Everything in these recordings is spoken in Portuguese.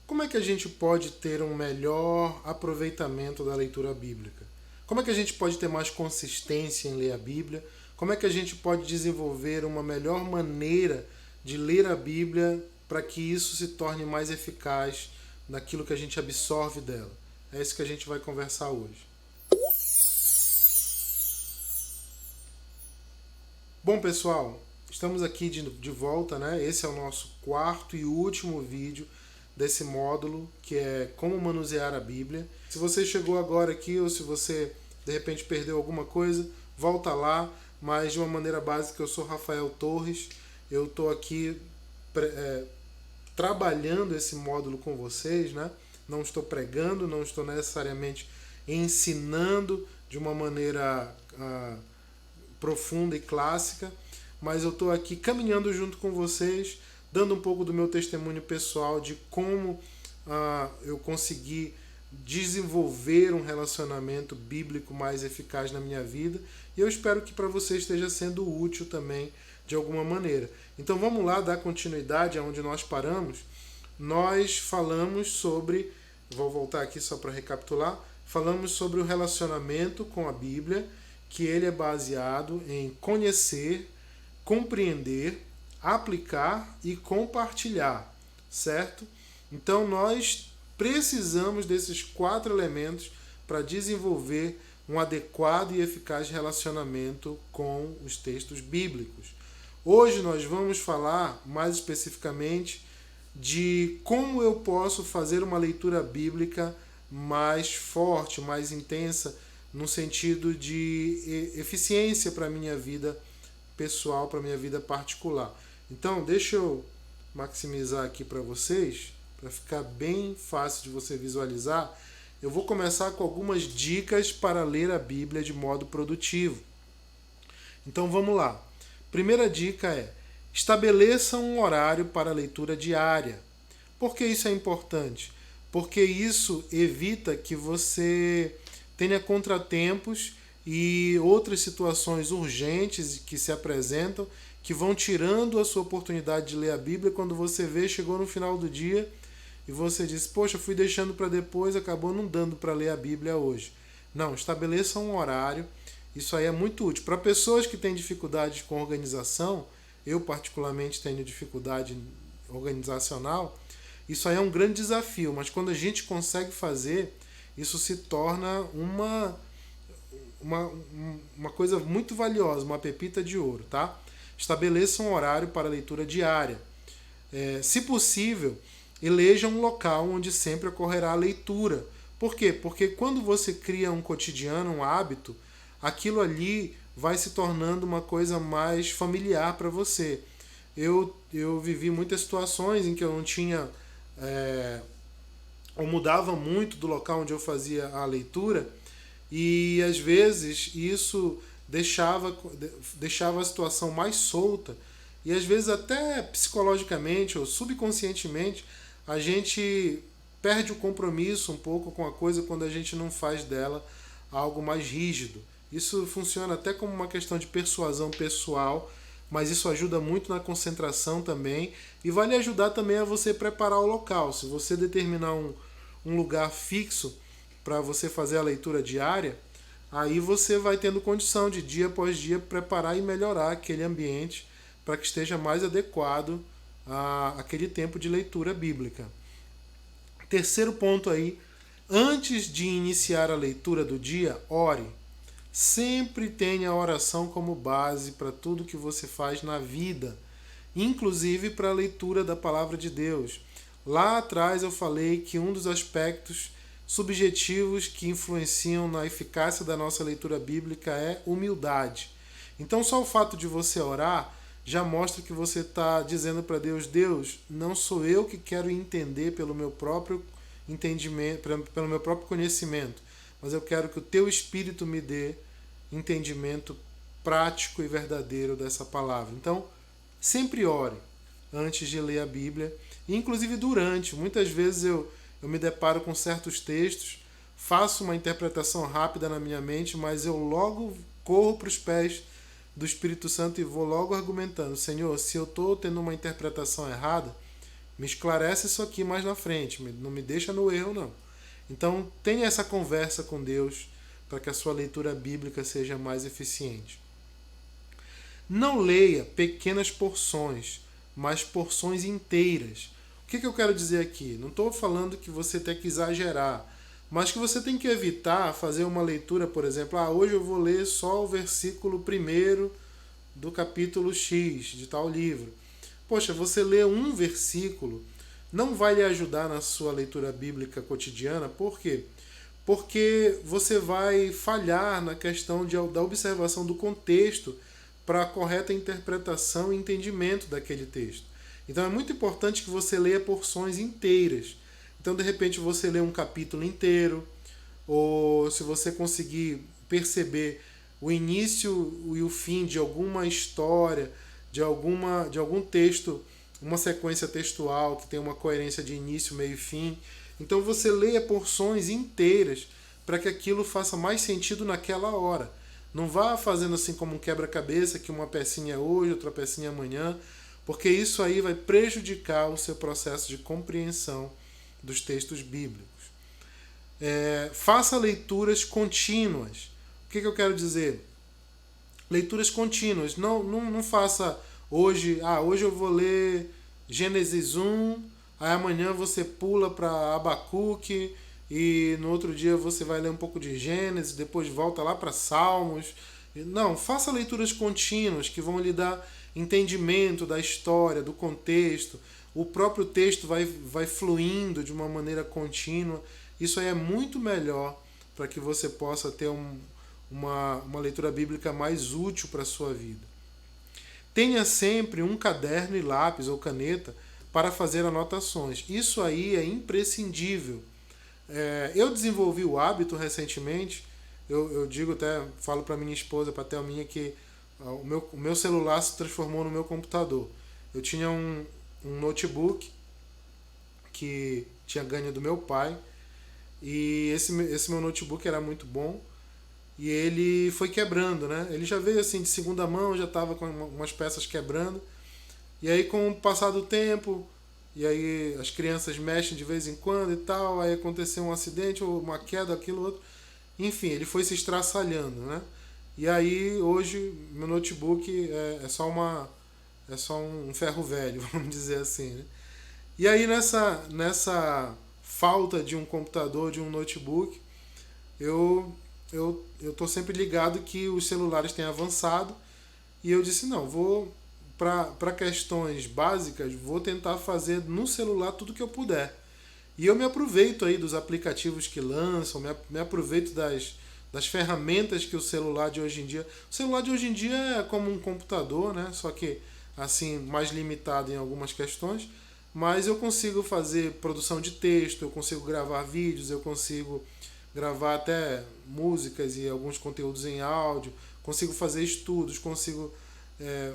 como é que a gente pode ter um melhor aproveitamento da leitura bíblica? Como é que a gente pode ter mais consistência em ler a Bíblia? Como é que a gente pode desenvolver uma melhor maneira de ler a Bíblia para que isso se torne mais eficaz naquilo que a gente absorve dela? É isso que a gente vai conversar hoje. Bom, pessoal, estamos aqui de volta, né? Esse é o nosso quarto e último vídeo desse módulo, que é como manusear a Bíblia. Se você chegou agora aqui ou se você de repente perdeu alguma coisa, volta lá, mas de uma maneira básica, eu sou Rafael Torres, eu estou aqui trabalhando esse módulo com vocês, né? Não estou pregando, não estou necessariamente ensinando de uma maneira profunda e clássica, mas eu estou aqui caminhando junto com vocês, dando um pouco do meu testemunho pessoal de como eu consegui desenvolver um relacionamento bíblico mais eficaz na minha vida, e eu espero que para você esteja sendo útil também de alguma maneira. Então vamos lá dar continuidade aonde nós paramos. Nós falamos sobre, vou voltar aqui só para recapitular, falamos sobre o relacionamento com a Bíblia, que ele é baseado em conhecer, compreender, aplicar e compartilhar, certo? Então nós precisamos desses 4 elementos para desenvolver um adequado e eficaz relacionamento com os textos bíblicos. Hoje nós vamos falar mais especificamente de como eu posso fazer uma leitura bíblica mais forte, mais intensa, no sentido de eficiência para a minha vida pessoal, para a minha vida particular. Então, deixa eu maximizar aqui para vocês, para ficar bem fácil de você visualizar. Eu vou começar com algumas dicas para ler a Bíblia de modo produtivo. Então, vamos lá. Primeira dica é: estabeleça um horário para a leitura diária. Por que isso é importante? Porque isso evita que você tenha contratempos e outras situações urgentes que se apresentam, que vão tirando a sua oportunidade de ler a Bíblia. Quando você vê, chegou no final do dia e você diz: poxa, fui deixando para depois, acabou não dando para ler a Bíblia hoje. Não, estabeleça um horário. Isso aí é muito útil. Para pessoas que têm dificuldades com organização, eu particularmente tenho dificuldade organizacional, isso aí é um grande desafio, mas quando a gente consegue fazer, isso se torna uma coisa muito valiosa, uma pepita de ouro, tá? Estabeleça um horário para leitura diária. Se possível, eleja um local onde sempre ocorrerá a leitura. Por quê? Porque quando você cria um cotidiano, um hábito, aquilo ali vai se tornando uma coisa mais familiar para você. Eu vivi muitas situações em que eu não tinha... ou mudava muito do local onde eu fazia a leitura, e às vezes isso deixava a situação mais solta, e às vezes até psicologicamente ou subconscientemente a gente perde o compromisso um pouco com a coisa quando a gente não faz dela algo mais rígido. Isso funciona até como uma questão de persuasão pessoal, mas isso ajuda muito na concentração também, e vai lhe ajudar também a você preparar o local. Se você determinar um lugar fixo para você fazer a leitura diária, aí você vai tendo condição de dia após dia preparar e melhorar aquele ambiente para que esteja mais adequado àquele tempo de leitura bíblica. Terceiro ponto aí: antes de iniciar a leitura do dia, ore. Sempre tenha a oração como base para tudo que você faz na vida, inclusive para a leitura da palavra de Deus. Lá atrás eu falei que um dos aspectos subjetivos que influenciam na eficácia da nossa leitura bíblica é humildade. Então só o fato de você orar já mostra que você está dizendo para Deus: Deus, não sou eu que quero entender pelo meu próprio entendimento, pelo meu próprio conhecimento, mas eu quero que o teu Espírito me dê entendimento prático e verdadeiro dessa palavra. Então, sempre ore antes de ler a Bíblia, e inclusive durante. Muitas vezes eu me deparo com certos textos, faço uma interpretação rápida na minha mente, mas eu logo corro para os pés do Espírito Santo e vou logo argumentando: Senhor, se eu estou tendo uma interpretação errada, Me esclarece isso aqui mais na frente, não me deixa no erro, não. Então, tenha essa conversa com Deus para que a sua leitura bíblica seja mais eficiente. Não leia pequenas porções, mas porções inteiras. O que eu quero dizer aqui? Não estou falando que você tem que exagerar, mas que você tem que evitar fazer uma leitura, por exemplo, hoje eu vou ler só o versículo 1 do capítulo X de tal livro. Poxa, você lê um versículo não vai lhe ajudar na sua leitura bíblica cotidiana. Por quê? Porque você vai falhar na questão da observação do contexto para a correta interpretação e entendimento daquele texto. Então é muito importante que você leia porções inteiras. Então, de repente, você lê um capítulo inteiro, ou se você conseguir perceber o início e o fim de alguma história, de algum texto, uma sequência textual que tem uma coerência de início, meio e fim. Então você leia porções inteiras para que aquilo faça mais sentido naquela hora. Não vá fazendo assim como um quebra-cabeça, que uma pecinha é hoje, outra pecinha é amanhã, porque isso aí vai prejudicar o seu processo de compreensão dos textos bíblicos. Faça leituras contínuas. O que eu quero dizer? Leituras contínuas. Não faça hoje eu vou ler Gênesis 1, aí amanhã você pula para Abacuque, e no outro dia você vai ler um pouco de Gênesis, depois volta lá para Salmos. Não, faça leituras contínuas que vão lhe dar entendimento da história, do contexto. O próprio texto vai fluindo de uma maneira contínua. Isso aí é muito melhor para que você possa ter uma leitura bíblica mais útil para a sua vida. Tenha sempre um caderno e lápis ou caneta para fazer anotações. Isso aí é imprescindível. Eu desenvolvi o hábito recentemente. Eu digo até, falo para minha esposa, para a Thelminha, que o meu celular se transformou no meu computador. Eu tinha um notebook que tinha ganho do meu pai, e esse meu notebook era muito bom, e ele foi quebrando, né? Ele já veio assim de segunda mão, já estava com umas peças quebrando, e aí com o passar do tempo, e aí as crianças mexem de vez em quando e tal, aí aconteceu um acidente ou uma queda, aquilo outro, enfim, ele foi se estraçalhando, né? E aí hoje meu notebook é só um ferro velho, vamos dizer assim, né? E aí nessa falta de um computador, de um notebook, eu tô sempre ligado que os celulares têm avançado, e eu disse, não, vou para questões básicas, vou tentar fazer no celular tudo que eu puder. E eu me aproveito aí dos aplicativos que lançam, me aproveito das ferramentas que o celular de hoje em dia... O celular de hoje em dia é como um computador, né? Só que assim, mais limitado em algumas questões, mas eu consigo fazer produção de texto, eu consigo gravar vídeos, eu consigo gravar até músicas e alguns conteúdos em áudio, consigo fazer estudos, consigo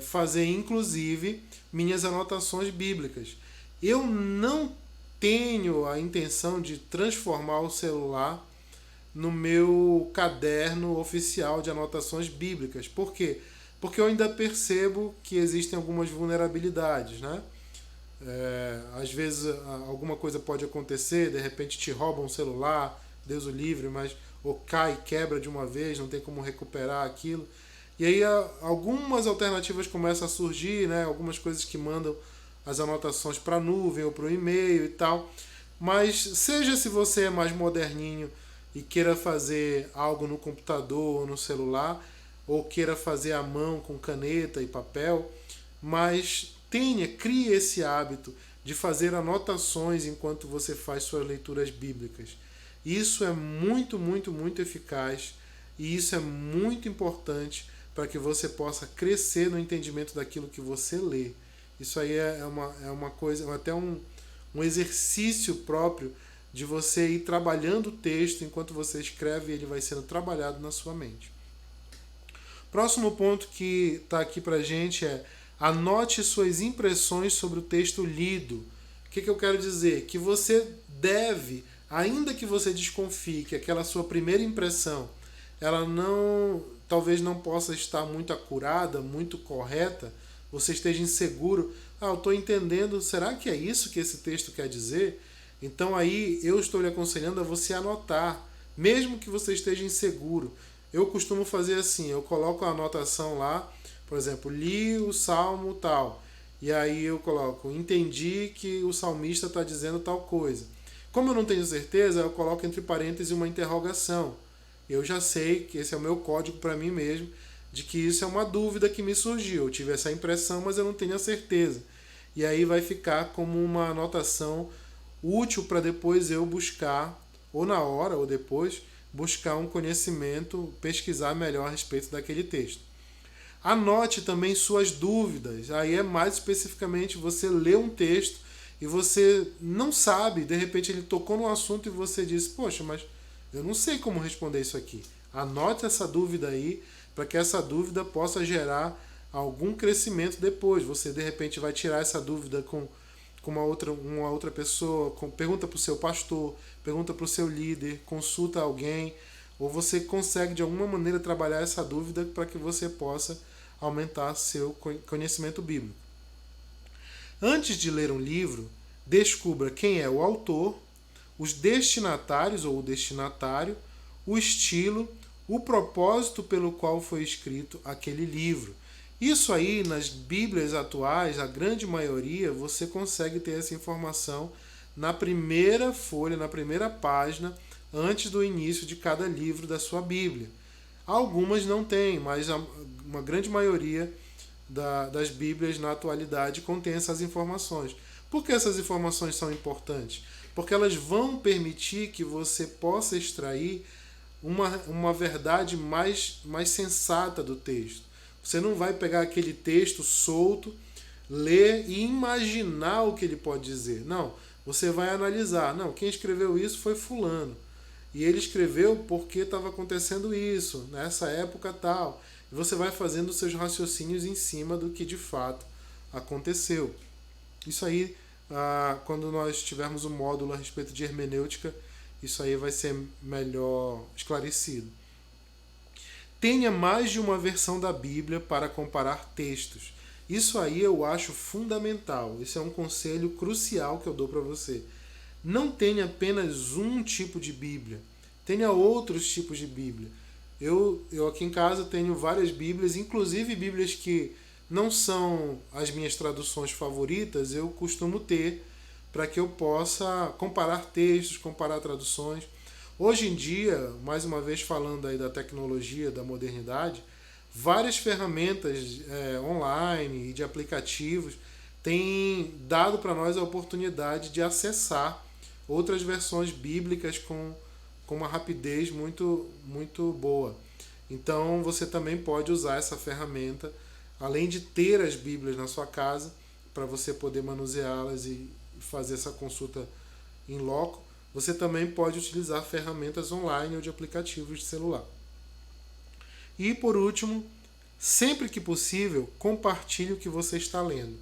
fazer inclusive minhas anotações bíblicas. Eu não tenho a intenção de transformar o celular no meu caderno oficial de anotações bíblicas. Por quê? Porque eu ainda percebo que existem algumas vulnerabilidades, né? Às vezes alguma coisa pode acontecer, de repente te roubam um celular, Deus o livre, mas ou cai e quebra de uma vez, não tem como recuperar aquilo. E aí algumas alternativas começam a surgir, né? Algumas coisas que mandam as anotações para a nuvem ou para o e-mail e tal. Mas seja se você é mais moderninho e queira fazer algo no computador ou no celular, ou queira fazer à mão com caneta e papel, mas crie esse hábito de fazer anotações enquanto você faz suas leituras bíblicas. Isso é muito, muito, muito eficaz, e isso é muito importante para que você possa crescer no entendimento daquilo que você lê. Isso aí é uma coisa, até um exercício próprio de você ir trabalhando o texto enquanto você escreve, e ele vai sendo trabalhado na sua mente. Próximo ponto que está aqui para a gente é: anote suas impressões sobre o texto lido. O que eu quero dizer? Que você deve, ainda que você desconfie que aquela sua primeira impressão ela talvez não possa estar muito acurada, muito correta, você esteja inseguro, eu estou entendendo, será que é isso que esse texto quer dizer? Então aí eu estou lhe aconselhando a você anotar, mesmo que você esteja inseguro. Eu costumo fazer assim, eu coloco a anotação lá, por exemplo, li o salmo tal, e aí eu coloco, entendi que o salmista está dizendo tal coisa. Como eu não tenho certeza, eu coloco entre parênteses uma interrogação. Eu já sei que esse é o meu código para mim mesmo, de que isso é uma dúvida que me surgiu. Eu tive essa impressão, mas eu não tenho a certeza. E aí vai ficar como uma anotação útil para depois eu buscar, ou na hora ou depois, buscar um conhecimento, pesquisar melhor a respeito daquele texto. Anote também suas dúvidas. Aí é mais especificamente você lê um texto e você não sabe, de repente ele tocou num assunto e você diz, poxa, mas eu não sei como responder isso aqui. Anote essa dúvida aí, para que essa dúvida possa gerar algum crescimento depois. Você de repente vai tirar essa dúvida com uma outra pessoa, pergunta para o seu pastor, pergunta para o seu líder, consulta alguém, ou você consegue de alguma maneira trabalhar essa dúvida para que você possa aumentar seu conhecimento bíblico. Antes de ler um livro, descubra quem é o autor, os destinatários ou o destinatário, o estilo, o propósito pelo qual foi escrito aquele livro. Isso aí, nas Bíblias atuais, a grande maioria, você consegue ter essa informação na primeira folha, na primeira página, antes do início de cada livro da sua Bíblia. Algumas não têm, mas uma grande maioria das Bíblias na atualidade contém essas informações. Por que essas informações são importantes? Porque elas vão permitir que você possa extrair uma verdade mais sensata do texto. Você não vai pegar aquele texto solto, ler e imaginar o que ele pode dizer. Não, você vai analisar. Não, quem escreveu isso foi fulano. E ele escreveu porque estava acontecendo isso, nessa época tal. E você vai fazendo seus raciocínios em cima do que de fato aconteceu. Isso aí, quando nós tivermos um módulo a respeito de hermenêutica, isso aí vai ser melhor esclarecido. Tenha mais de uma versão da Bíblia para comparar textos. Isso aí eu acho fundamental. Esse é um conselho crucial que eu dou para você. Não tenha apenas um tipo de Bíblia. Tenha outros tipos de Bíblia. Eu aqui em casa tenho várias Bíblias, inclusive Bíblias que não são as minhas traduções favoritas, eu costumo ter para que eu possa comparar textos, comparar traduções. Hoje em dia, mais uma vez falando aí da tecnologia, da modernidade, várias ferramentas online e de aplicativos têm dado para nós a oportunidade de acessar outras versões bíblicas com uma rapidez muito boa. Então você também pode usar essa ferramenta, além de ter as Bíblias na sua casa, para você poder manuseá-las e fazer essa consulta em loco. Você também pode utilizar ferramentas online ou de aplicativos de celular. E por último, sempre que possível, compartilhe o que você está lendo.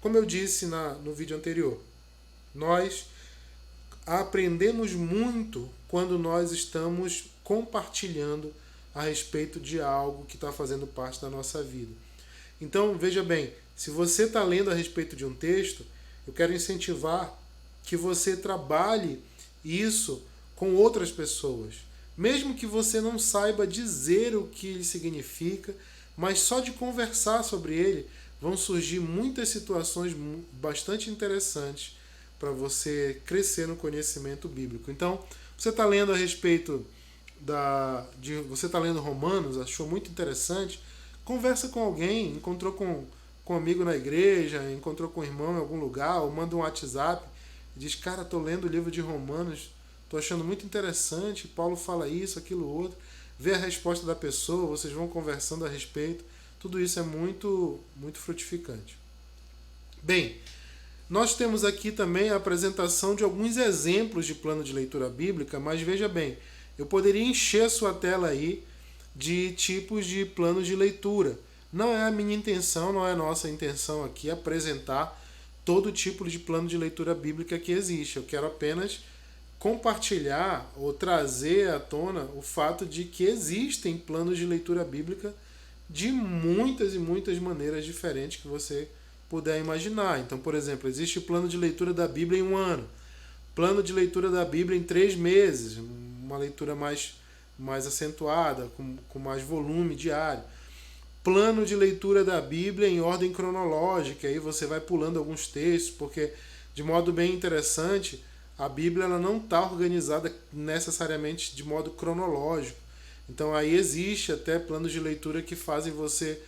Como eu disse no vídeo anterior, nós aprendemos muito quando nós estamos compartilhando a respeito de algo que está fazendo parte da nossa vida. Então, veja bem, se você está lendo a respeito de um texto, eu quero incentivar que você trabalhe isso com outras pessoas. Mesmo que você não saiba dizer o que ele significa, mas só de conversar sobre ele, vão surgir muitas situações bastante interessantes para você crescer no conhecimento bíblico. Então, você está lendo a respeito você está lendo Romanos, achou muito interessante, conversa com alguém, encontrou com um amigo na igreja, encontrou com um irmão em algum lugar, ou manda um WhatsApp e diz, cara, estou lendo o livro de Romanos, estou achando muito interessante, Paulo fala isso, aquilo, outro, vê a resposta da pessoa, vocês vão conversando a respeito, tudo isso é muito frutificante. Bem, nós temos aqui também a apresentação de alguns exemplos de plano de leitura bíblica, mas veja bem, eu poderia encher a sua tela aí de tipos de planos de leitura. Não é a minha intenção, não é a nossa intenção aqui apresentar todo tipo de plano de leitura bíblica que existe. Eu quero apenas compartilhar ou trazer à tona o fato de que existem planos de leitura bíblica de muitas e muitas maneiras diferentes que você puder imaginar. Então, por exemplo, existe o plano de leitura da Bíblia em um ano, plano de leitura da Bíblia em 3 meses, uma leitura mais acentuada, com mais volume diário. Plano de leitura da Bíblia em ordem cronológica, aí você vai pulando alguns textos, porque de modo bem interessante, a Bíblia ela não está organizada necessariamente de modo cronológico. Então aí existe até planos de leitura que fazem você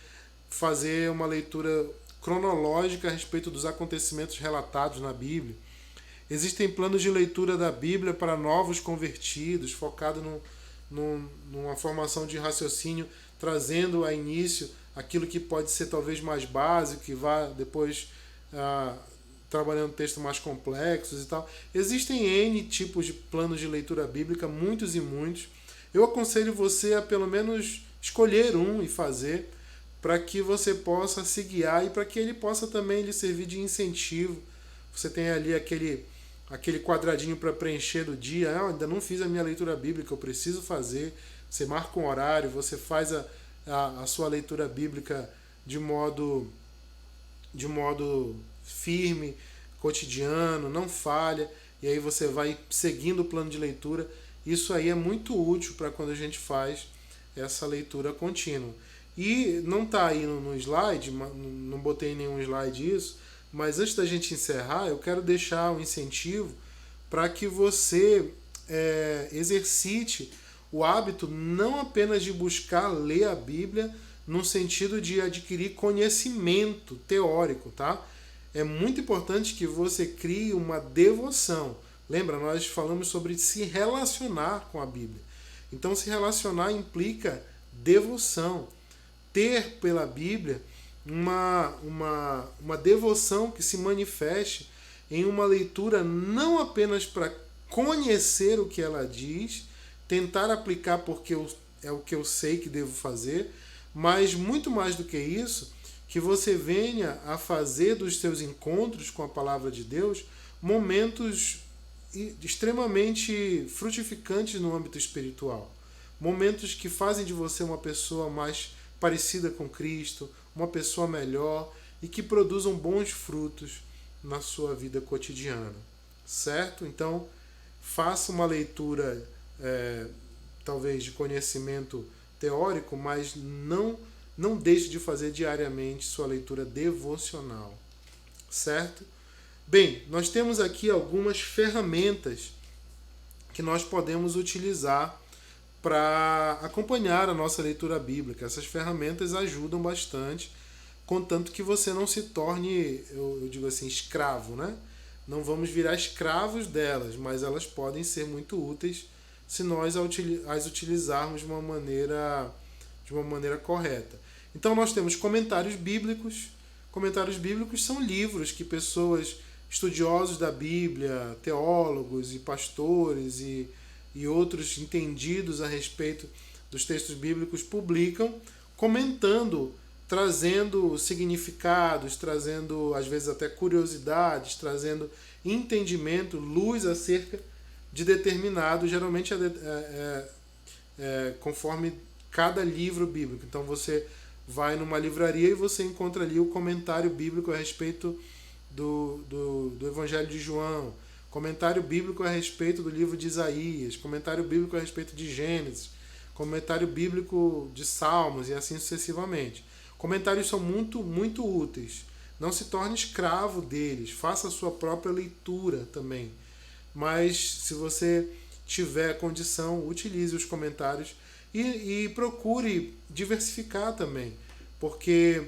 fazer uma leitura cronológica a respeito dos acontecimentos relatados na Bíblia. Existem planos de leitura da Bíblia para novos convertidos, focado numa formação de raciocínio, trazendo a início aquilo que pode ser talvez mais básico, que vá depois trabalhando textos mais complexos e tal. Existem N tipos de planos de leitura bíblica, muitos e muitos. Eu aconselho você a pelo menos escolher um e fazer, para que você possa se guiar e para que ele possa também lhe servir de incentivo. Você tem ali aquele quadradinho para preencher do dia. Eu ainda não fiz a minha leitura bíblica, eu preciso fazer. Você marca um horário, você faz a sua leitura bíblica de modo firme, cotidiano, não falha, e aí você vai seguindo o plano de leitura. Isso aí é muito útil para quando a gente faz essa leitura contínua. E não está aí no slide, não botei nenhum slide isso, mas antes da gente encerrar, eu quero deixar um incentivo para que você exercite o hábito não apenas de buscar ler a Bíblia no sentido de adquirir conhecimento teórico, tá? É muito importante que você crie uma devoção. Lembra, nós falamos sobre se relacionar com a Bíblia. Então, se relacionar implica devoção. Ter pela Bíblia uma devoção que se manifeste em uma leitura não apenas para conhecer o que ela diz, tentar aplicar porque é o que eu sei que devo fazer, mas muito mais do que isso, que você venha a fazer dos seus encontros com a palavra de Deus momentos extremamente frutificantes no âmbito espiritual. Momentos que fazem de você uma pessoa mais parecida com Cristo, uma pessoa melhor e que produzam bons frutos na sua vida cotidiana. Certo? Então, faça uma leitura talvez de conhecimento teórico, mas não deixe de fazer diariamente sua leitura devocional. Certo? Bem, nós temos aqui algumas ferramentas que nós podemos utilizar para acompanhar a nossa leitura bíblica. Essas ferramentas ajudam bastante, contanto que você não se torne, eu digo assim, escravo, né? Não vamos virar escravos delas, mas elas podem ser muito úteis se nós as utilizarmos de uma maneira correta. Então nós temos comentários bíblicos. Comentários bíblicos são livros que pessoas estudiosos da Bíblia, teólogos e pastores e outros entendidos a respeito dos textos bíblicos publicam, comentando, trazendo significados, trazendo às vezes até curiosidades, trazendo entendimento, luz acerca de determinado, geralmente conforme cada livro bíblico. Então você vai numa livraria e você encontra ali o comentário bíblico a respeito do Evangelho de João, comentário bíblico a respeito do livro de Isaías, comentário bíblico a respeito de Gênesis, comentário bíblico de Salmos e assim sucessivamente. Comentários são muito, muito úteis. Não se torne escravo deles, faça a sua própria leitura também. Mas se você tiver condição, utilize os comentários e procure diversificar também, porque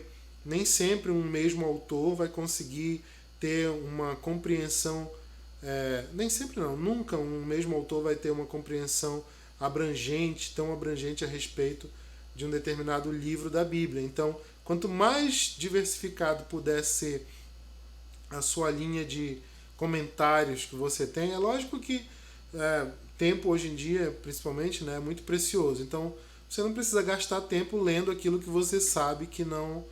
nem sempre um mesmo autor vai conseguir ter uma compreensão, nem sempre não, nunca um mesmo autor vai ter uma compreensão abrangente, tão abrangente a respeito de um determinado livro da Bíblia. Então, quanto mais diversificado puder ser a sua linha de comentários que você tem, é lógico que tempo hoje em dia, principalmente, né, é muito precioso. Então, você não precisa gastar tempo lendo aquilo que você sabe que não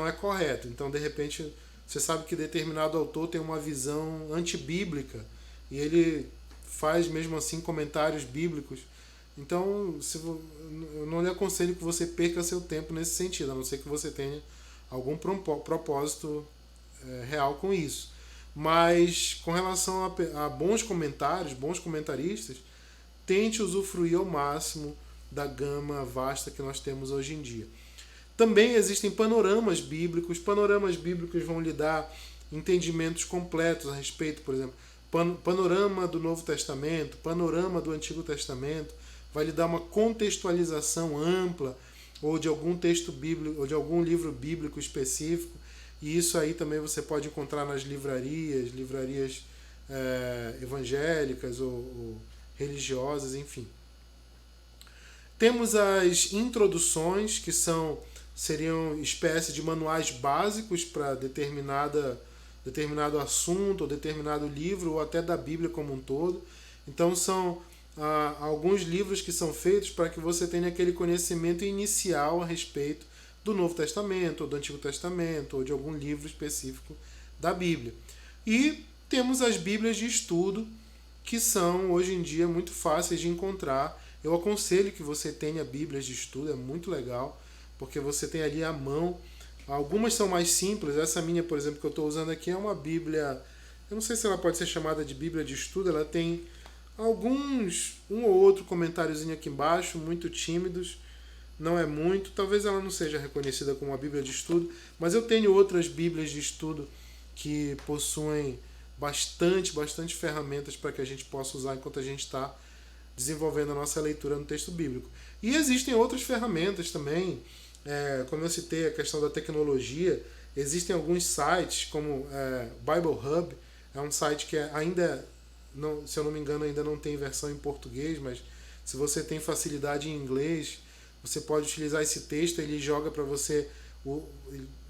é correto. Então, de repente, você sabe que determinado autor tem uma visão antibíblica e ele faz mesmo assim comentários bíblicos. Então, eu não lhe aconselho que você perca seu tempo nesse sentido, a não ser que você tenha algum propósito real com isso. Mas com relação a bons comentários, bons comentaristas, tente usufruir ao máximo da gama vasta que nós temos hoje em dia. Também existem panoramas bíblicos. Panoramas bíblicos vão lhe dar entendimentos completos a respeito, por exemplo, panorama do Novo Testamento, panorama do Antigo Testamento, vai lhe dar uma contextualização ampla ou de algum texto bíblico, ou de algum livro bíblico específico, e isso aí também você pode encontrar nas livrarias evangélicas ou religiosas, enfim. Temos as introduções, que seriam espécies de manuais básicos para determinado assunto, ou determinado livro, ou até da Bíblia como um todo. Então são alguns livros que são feitos para que você tenha aquele conhecimento inicial a respeito do Novo Testamento, ou do Antigo Testamento, ou de algum livro específico da Bíblia. E temos as Bíblias de estudo, que são hoje em dia muito fáceis de encontrar. Eu aconselho que você tenha Bíblias de estudo, é muito legal, porque você tem ali à mão. Algumas são mais simples. Essa minha, por exemplo, que eu estou usando aqui é uma Bíblia, eu não sei se ela pode ser chamada de Bíblia de estudo, ela tem um ou outro comentáriozinho aqui embaixo, muito tímidos, não é muito, talvez ela não seja reconhecida como uma Bíblia de estudo, mas eu tenho outras Bíblias de estudo que possuem bastante ferramentas para que a gente possa usar enquanto a gente está desenvolvendo a nossa leitura no texto bíblico. E existem outras ferramentas também, como eu citei a questão da tecnologia, existem alguns sites como Bible Hub, é um site que ainda, se eu não me engano, ainda não tem versão em português, mas se você tem facilidade em inglês, você pode utilizar esse texto, ele joga para você um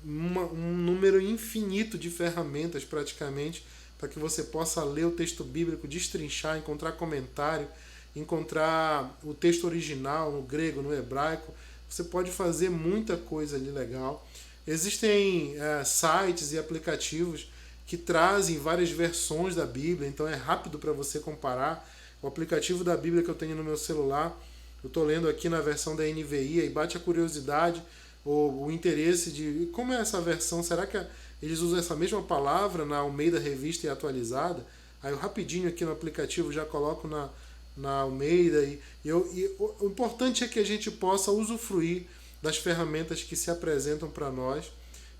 número infinito de ferramentas praticamente, para que você possa ler o texto bíblico, destrinchar, encontrar comentário, encontrar o texto original no grego, no hebraico. Você pode fazer muita coisa ali legal. Existem sites e aplicativos que trazem várias versões da Bíblia, então é rápido para você comparar. O aplicativo da Bíblia que eu tenho no meu celular, eu estou lendo aqui na versão da NVI, e bate a curiosidade, o interesse de como é essa versão, será que eles usam essa mesma palavra na Almeida Revista e Atualizada? Aí eu rapidinho aqui no aplicativo já coloco na Almeida, e o importante é que a gente possa usufruir das ferramentas que se apresentam para nós,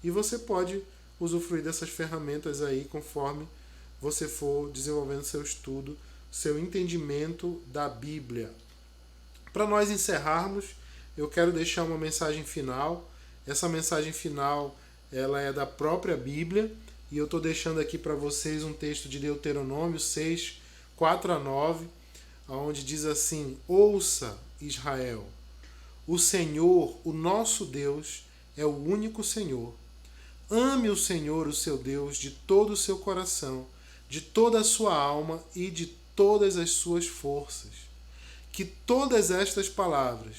e você pode usufruir dessas ferramentas aí conforme você for desenvolvendo seu estudo, seu entendimento da Bíblia. Para nós encerrarmos, eu quero deixar uma mensagem final. Essa mensagem final ela é da própria Bíblia, e eu estou deixando aqui para vocês um texto de Deuteronômio 6, 4-9, onde diz assim: Ouça, Israel, o Senhor, o nosso Deus, é o único Senhor. Ame o Senhor, o seu Deus, de todo o seu coração, de toda a sua alma e de todas as suas forças. Que todas estas palavras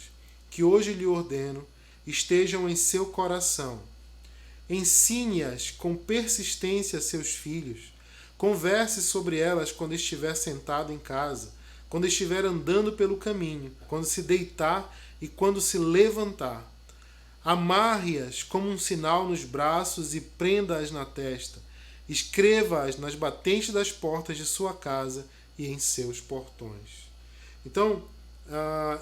que hoje lhe ordeno estejam em seu coração. Ensine-as com persistência a seus filhos. Converse sobre elas quando estiver sentado em casa, quando estiver andando pelo caminho, quando se deitar e quando se levantar. Amarre-as como um sinal nos braços e prenda-as na testa. Escreva-as nas batentes das portas de sua casa e em seus portões. Então,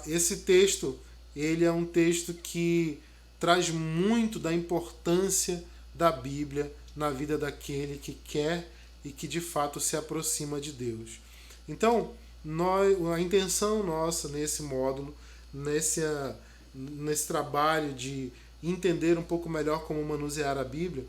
esse texto, ele é um texto que traz muito da importância da Bíblia na vida daquele que quer e que de fato se aproxima de Deus. Então, a intenção nossa nesse módulo, nesse trabalho de entender um pouco melhor como manusear a Bíblia,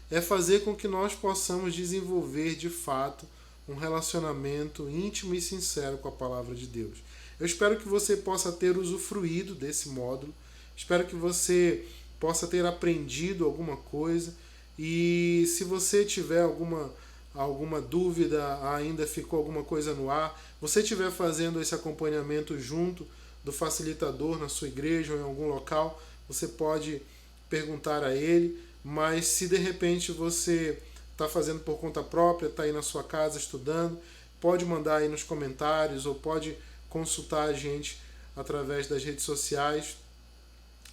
é fazer com que nós possamos desenvolver de fato um relacionamento íntimo e sincero com a palavra de Deus. Eu espero que você possa ter usufruído desse módulo, espero que você possa ter aprendido alguma coisa, e se você tiver alguma dúvida, ainda ficou alguma coisa no ar, você estiver fazendo esse acompanhamento junto do facilitador na sua igreja ou em algum local, você pode perguntar a ele, mas se de repente você está fazendo por conta própria, está aí na sua casa estudando, pode mandar aí nos comentários ou pode consultar a gente através das redes sociais,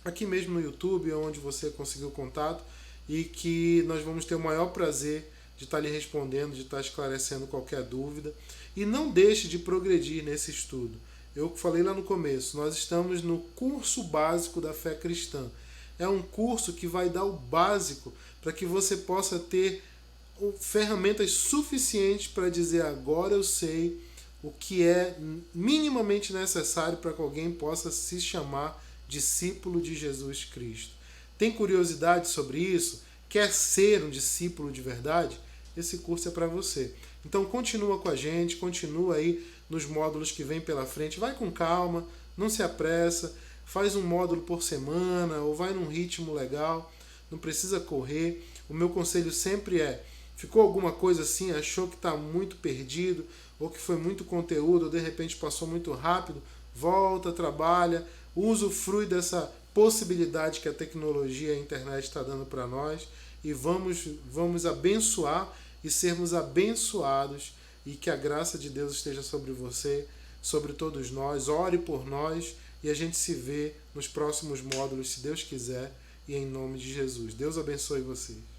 aqui mesmo no YouTube, onde você conseguiu contato, e que nós vamos ter o maior prazer de estar lhe respondendo, de estar esclarecendo qualquer dúvida. E não deixe de progredir nesse estudo. Eu falei lá no começo, nós estamos no curso básico da fé cristã. É um curso que vai dar o básico para que você possa ter ferramentas suficientes para dizer agora eu sei o que é minimamente necessário para que alguém possa se chamar discípulo de Jesus Cristo. Tem curiosidade sobre isso? Quer ser um discípulo de verdade? Esse curso é para você. Então continua com a gente, continua aí nos módulos que vem pela frente. Vai com calma, não se apressa, faz um módulo por semana ou vai num ritmo legal, não precisa correr. O meu conselho sempre é, ficou alguma coisa assim, achou que está muito perdido, ou que foi muito conteúdo, ou de repente passou muito rápido, volta, trabalha, usufrui dessa possibilidade que a tecnologia e a internet está dando para nós e vamos abençoar e sermos abençoados e que a graça de Deus esteja sobre você, sobre todos nós. Ore por nós e a gente se vê nos próximos módulos, se Deus quiser, e em nome de Jesus. Deus abençoe vocês.